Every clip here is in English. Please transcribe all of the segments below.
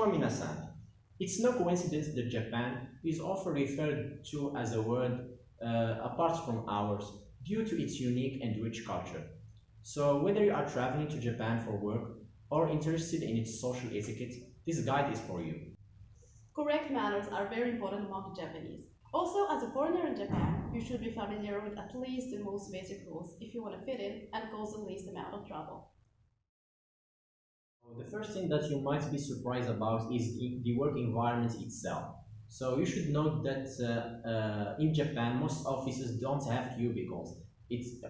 Konnichiwa minasan. It's no coincidence that Japan is often referred to as a word apart from ours due to its unique and rich culture. So whether you are traveling to Japan for work or interested in its social etiquette, this guide is for you. Correct manners are very important among the Japanese. Also, as a foreigner in Japan, you should be familiar with at least the most basic rules if you want to fit in and cause the least amount of trouble. The first thing that you might be surprised about is the work environment itself. So you should note that in Japan, most offices don't have cubicles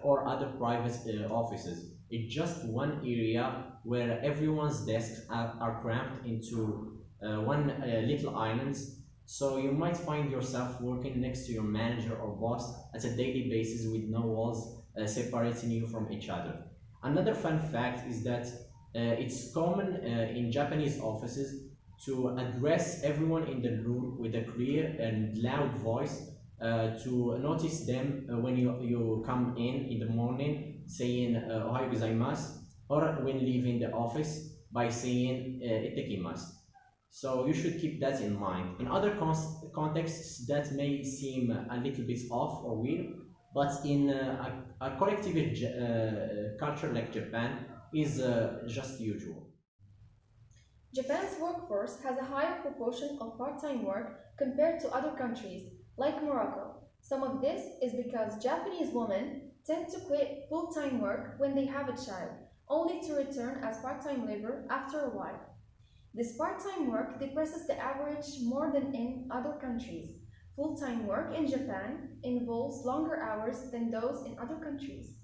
or other private offices. It's just one area where everyone's desks are cramped into one little island. So you might find yourself working next to your manager or boss at a daily basis with no walls separating you from each other. Another fun fact is that it's common in Japanese offices to address everyone in the room with a clear and loud voice to notice them when you come in the morning saying Ohayo gozaimasu or when leaving the office by saying Ittekimasu. So you should keep that in mind. In other contexts, that may seem a little bit off or weird, but in a collective culture like Japan is just usual. Japan's workforce has a higher proportion of part-time work compared to other countries, like Morocco. Some of this is because Japanese women tend to quit full-time work when they have a child, only to return as part-time labor after a while. This part-time work depresses the average more than in other countries. Full-time work in Japan involves longer hours than those in other countries.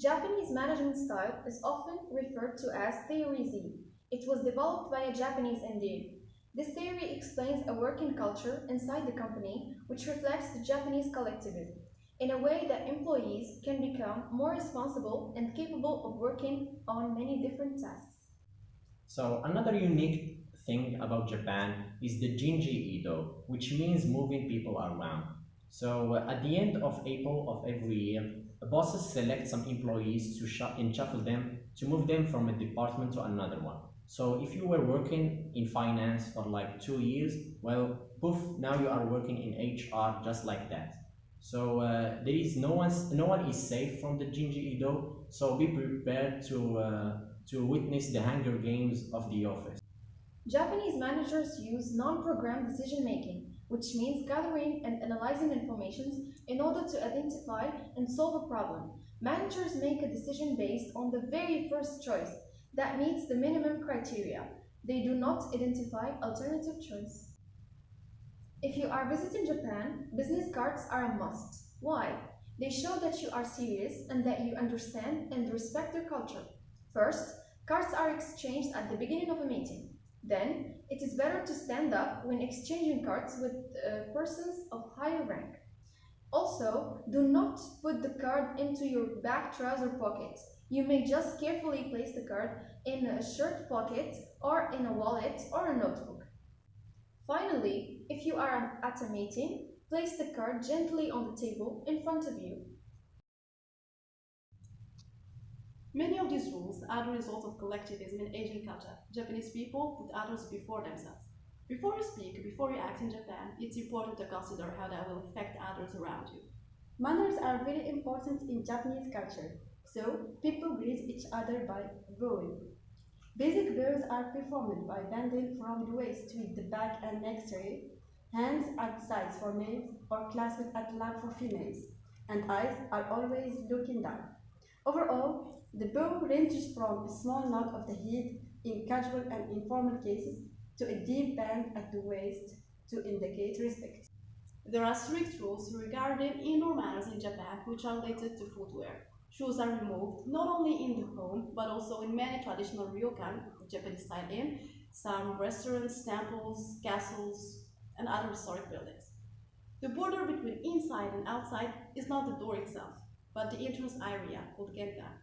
Japanese management style is often referred to as Theory Z. It was developed by a Japanese indeed. This theory explains a working culture inside the company which reflects the Japanese collectivism in a way that employees can become more responsible and capable of working on many different tasks. So another unique thing about Japan is the Jinji Ido, which means moving people around. So at the end of April of every year, bosses select some employees to shuffle them to move them from a department to another one. So if you were working in finance for like 2 years, well, poof, now you are working in HR just like that. So there is no one is safe from the Jinji Ido. So be prepared to witness the Hunger Games of the office. Japanese managers use non-programmed decision-making, which means gathering and analyzing information in order to identify and solve a problem. Managers make a decision based on the very first choice that meets the minimum criteria. They do not identify alternative choice. If you are visiting Japan, business cards are a must. Why? They show that you are serious and that you understand and respect their culture. First, cards are exchanged at the beginning of a meeting. Then, it is better to stand up when exchanging cards with persons of higher rank. Also, do not put the card into your back trouser pocket. You may just carefully place the card in a shirt pocket or in a wallet or a notebook. Finally, if you are at a meeting, place the card gently on the table in front of you. Many of these rules are the result of collectivism in Asian culture. Japanese people put others before themselves. Before you speak, before you act in Japan, it's important to consider how that will affect others around you. Manners are very important in Japanese culture, so people greet each other by bowing. Basic bows are performed by bending from the waist with the back and neck straight, hands at sides for males or clasped at lap for females, and eyes are always looking down. Overall, the bow ranges from a small nod of the head in casual and informal cases to a deep bend at the waist to indicate respect. There are strict rules regarding indoor manners in Japan which are related to footwear. Shoes are removed not only in the home but also in many traditional ryokan, Japanese style inn, some restaurants, temples, castles, and other historic buildings. The border between inside and outside is not the door itself, but the entrance area called genkan.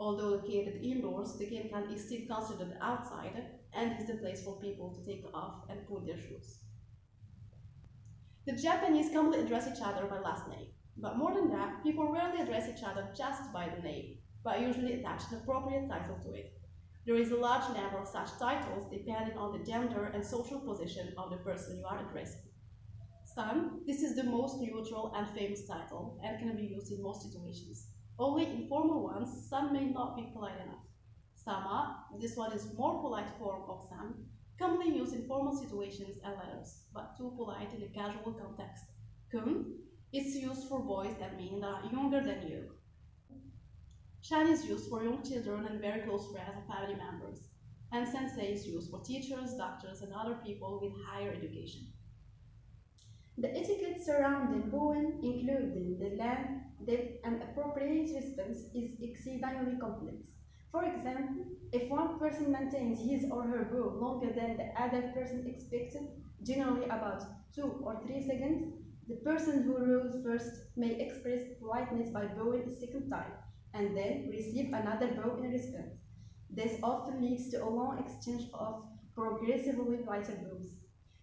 Although located indoors, the genkan is still considered outside and is the place for people to take off and put their shoes. The Japanese commonly address each other by last name, but more than that, people rarely address each other just by the name, but usually attach an appropriate title to it. There is a large number of such titles depending on the gender and social position of the person you are addressing. San, this is the most neutral and famous title and can be used in most situations. Only in formal ones, San may not be polite enough. Sama, this one is more polite form of San, commonly used in formal situations and letters, but too polite in a casual context. Kun, it's used for boys that mean that are younger than you. Shan is used for young children and very close friends and family members. And sensei is used for teachers, doctors, and other people with higher education. The etiquette surrounding bowing, including the length, depth, and appropriate response, is exceedingly complex. For example, if one person maintains his or her bow longer than the other person expected, generally about 2 or 3 seconds, the person who rows first may express politeness by bowing a second time, and then receive another bow in response. This often leads to a long exchange of progressively lighter bows.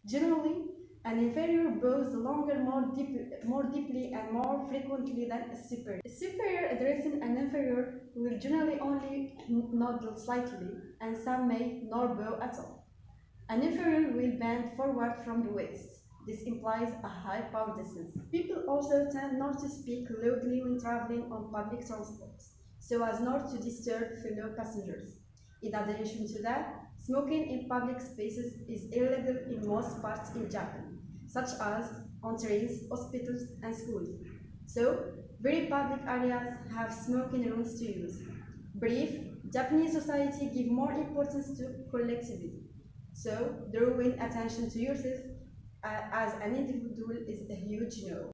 Generally, an inferior bows longer more deeply and more frequently than a superior. A superior addressing an inferior will generally only nod slightly, and some may not bow at all. An inferior will bend forward from the waist. This implies a high power distance. People also tend not to speak loudly when traveling on public transport, so as not to disturb fellow passengers. In addition to that, smoking in public spaces is illegal in most parts in Japan, such as on trains, hospitals, and schools. So, very public areas have smoking rooms to use. Brief, Japanese society give more importance to collectivity. So, drawing attention to yourself as an individual is a huge no.